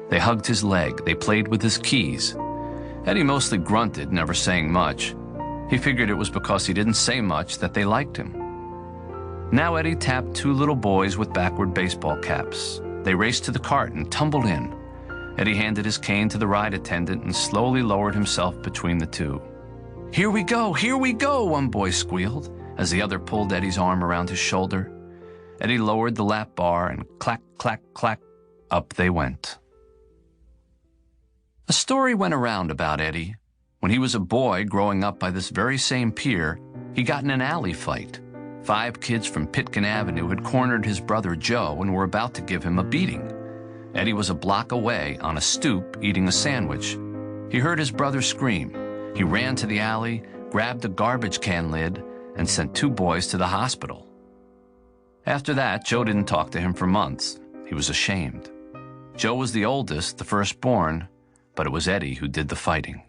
They hugged his leg. They played with his keys. Eddie mostly grunted, never saying much. He figured it was because he didn't say much that they liked him. Now Eddie tapped two little boys with backward baseball caps. They raced to the cart and tumbled in. Eddie handed his cane to the ride attendant and slowly lowered himself between the two. "Here we go, here we go," one boy squealed as the other pulled Eddie's arm around his shoulder. Eddie lowered the lap bar and clack, clack, clack, up they went. A story went around about Eddie. When he was a boy growing up by this very same pier, he got in an alley fight. 5 kids from Pitkin Avenue had cornered his brother Joe and were about to give him a beating. Eddie was a block away on a stoop eating a sandwich. He heard his brother scream. He ran to the alley, grabbed a garbage can lid, and sent 2 boys to the hospital. After that, Joe didn't talk to him for months. He was ashamed. Joe was the oldest, the firstborn, but it was Eddie who did the fighting.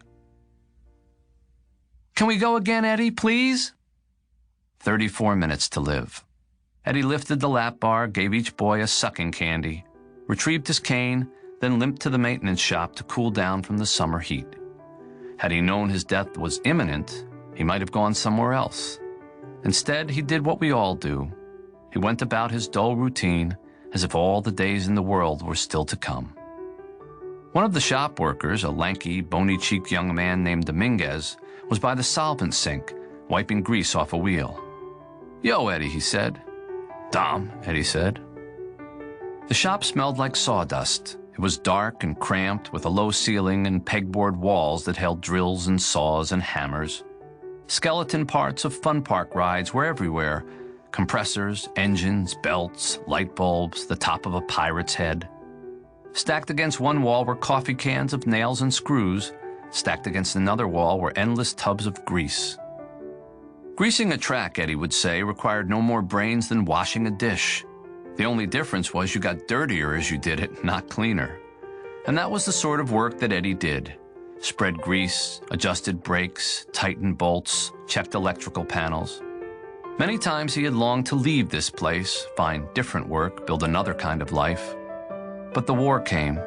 "Can we go again, Eddie, please?" 34 minutes to live. Eddie lifted the lap bar, gave each boy a sucking candy, retrieved his cane, then limped to the maintenance shop to cool down from the summer heat. Had he known his death was imminent, he might have gone somewhere else. Instead, he did what we all do. He went about his dull routine as if all the days in the world were still to come. One of the shop workers, a lanky, bony-cheeked young man named Dominguez, was by the solvent sink, wiping grease off a wheel. "Yo, Eddie," he said. "Dom," Eddie said. The shop smelled like sawdust. It was dark and cramped, with a low ceiling and pegboard walls that held drills and saws and hammers. Skeleton parts of fun park rides were everywhere. Compressors, engines, belts, light bulbs, the top of a pirate's head. Stacked against one wall were coffee cans of nails and screws. Stacked against another wall were endless tubs of grease. Greasing a track, Eddie would say, required no more brains than washing a dish. The only difference was you got dirtier as you did it, not cleaner. And that was the sort of work that Eddie did. Spread grease, adjusted brakes, tightened bolts, checked electrical panels. Many times he had longed to leave this place, find different work, build another kind of life. But the war came.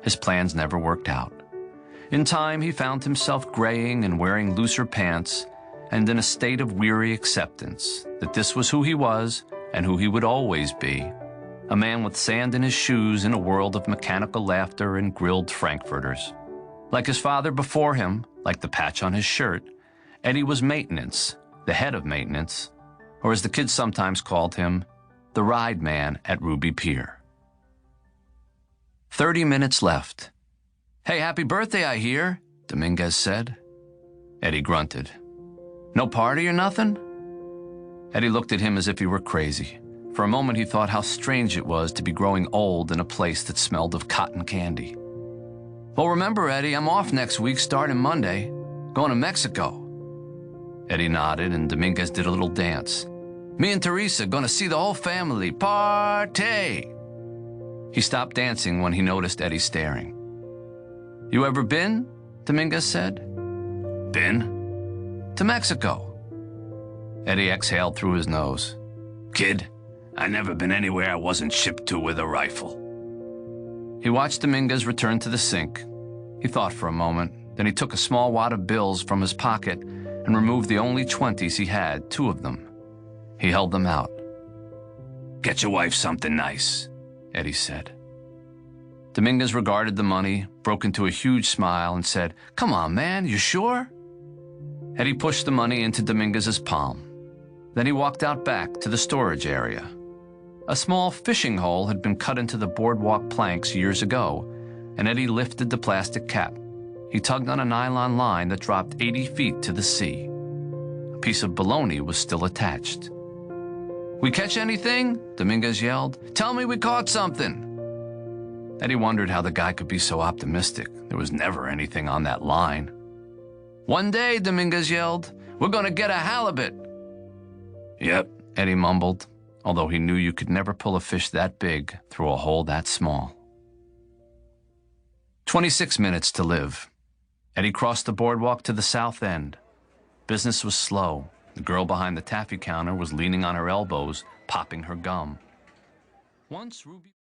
His plans never worked out. In time, he found himself graying and wearing looser pants, and in a state of weary acceptance that this was who he was and who he would always be, a man with sand in his shoes in a world of mechanical laughter and grilled frankfurters. Like his father before him, like the patch on his shirt, Eddie was maintenance, the head of maintenance, or as the kids sometimes called him, the ride man at Ruby Pier. 30 minutes left. "Hey, happy birthday, I hear," Dominguez said. Eddie grunted. "No party or nothing?" Eddie looked at him as if he were crazy. For a moment he thought how strange it was to be growing old in a place that smelled of cotton candy. "Well, remember, Eddie, I'm off next week starting Monday. Going to Mexico." Eddie nodded and Dominguez did a little dance. "Me and Teresa gonna see the whole family. Party!" He stopped dancing when he noticed Eddie staring. "You ever been?" Dominguez said. "Been?" "To Mexico." Eddie exhaled through his nose. "Kid, I never been anywhere I wasn't shipped to with a rifle." He watched Dominguez return to the sink. He thought for a moment, then he took a small wad of bills from his pocket and removed the only 20s he had, 2 of them. He held them out. "Get your wife something nice," Eddie said. Dominguez regarded the money, broke into a huge smile, and said, "Come on, man, you sure?" Eddie pushed the money into Dominguez's palm. Then he walked out back to the storage area. A small fishing hole had been cut into the boardwalk planks years ago, and Eddie lifted the plastic cap. He tugged on a nylon line that dropped 80 feet to the sea. A piece of bologna was still attached. "We catch anything?" Dominguez yelled. "Tell me we caught something." Eddie wondered how the guy could be so optimistic. There was never anything on that line. "One day," Dominguez yelled, "we're gonna get a halibut." "Yep," Eddie mumbled, although he knew you could never pull a fish that big through a hole that small. 26 minutes to live. Eddie crossed the boardwalk to the south end. Business was slow. The girl behind the taffy counter was leaning on her elbows, popping her gum. Once Ruby...